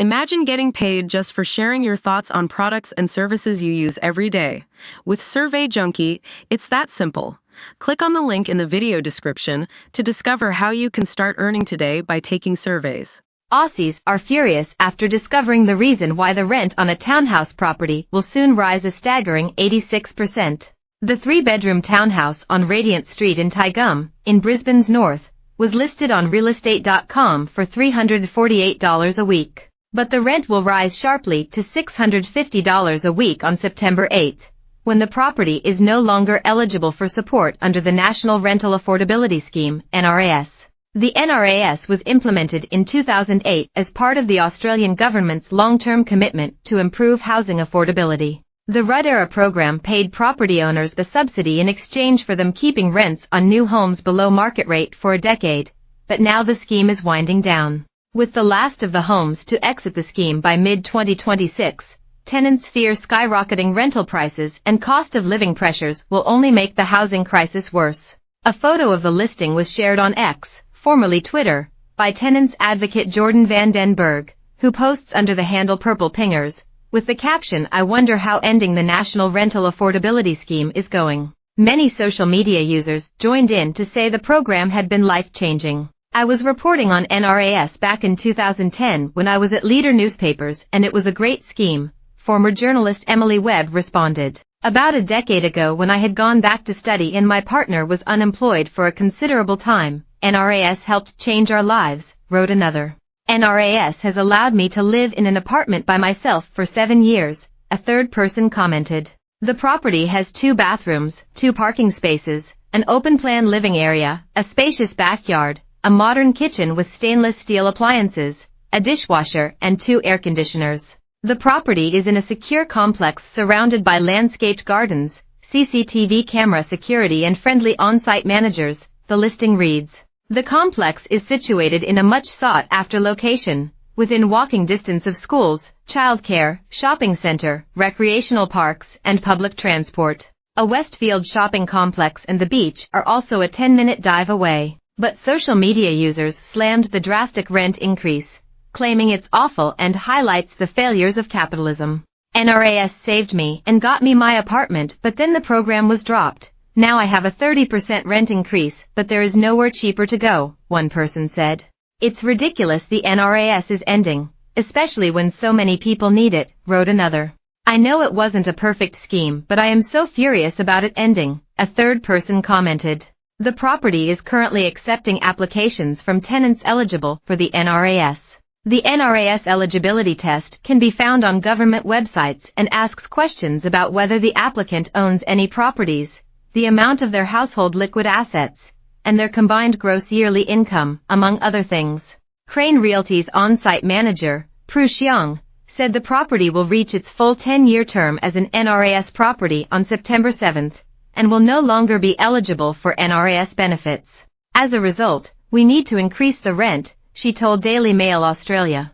Imagine getting paid just for sharing your thoughts on products and services you use every day. With Survey Junkie, it's that simple. Click on the link in the video description to discover how you can start earning today by taking surveys. Aussies are furious after discovering the reason why the rent on a townhouse property will soon rise a staggering 86%. The 3-bedroom townhouse on Radiant Street in Taigum, in Brisbane's north, was listed on realestate.com for $348 a week. But the rent will rise sharply to $650 a week on September 8, when the property is no longer eligible for support under the National Rental Affordability Scheme, NRAS. The NRAS was implemented in 2008 as part of the Australian government's long-term commitment to improve housing affordability. The Rudd-era program paid property owners a subsidy in exchange for them keeping rents on new homes below market rate for a decade, but now the scheme is winding down. With the last of the homes to exit the scheme by mid-2026, tenants fear skyrocketing rental prices and cost of living pressures will only make the housing crisis worse. A photo of the listing was shared on X, formerly Twitter, by tenants advocate Jordan van den Berg, who posts under the handle Purple Pingers, with the caption, "I wonder how ending the National Rental Affordability Scheme is going." Many social media users joined in to say the program had been life-changing. "I was reporting on NRAS back in 2010 when I was at Leader Newspapers and it was a great scheme," former journalist Emily Webb responded. "About a decade ago when I had gone back to study and my partner was unemployed for a considerable time, NRAS helped change our lives," wrote another. "NRAS has allowed me to live in an apartment by myself for 7 years, a third person commented. The property has 2 bathrooms, 2 parking spaces, an open-plan living area, a spacious backyard, a modern kitchen with stainless steel appliances, a dishwasher and 2 air conditioners. The property is in a secure complex surrounded by landscaped gardens, CCTV camera security and friendly on-site managers," the listing reads. The complex is situated in a much sought-after location, within walking distance of schools, childcare, shopping center, recreational parks, and public transport. A Westfield shopping complex and the beach are also a 10-minute dive away. But social media users slammed the drastic rent increase, claiming it's awful and highlights the failures of capitalism. "NRAS saved me and got me my apartment, but then the program was dropped. Now I have a 30% rent increase, but there is nowhere cheaper to go," one person said. "It's ridiculous the NRAS is ending, especially when so many people need it," wrote another. "I know it wasn't a perfect scheme, but I am so furious about it ending," a third person commented. The property is currently accepting applications from tenants eligible for the NRAS. The NRAS eligibility test can be found on government websites and asks questions about whether the applicant owns any properties, the amount of their household liquid assets, and their combined gross yearly income, among other things. Crane Realty's on-site manager, Pru Xiong, said the property will reach its full 10-year term as an NRAS property on September 7, and will no longer be eligible for NRAS benefits. "As a result, we need to increase the rent," she told Daily Mail Australia.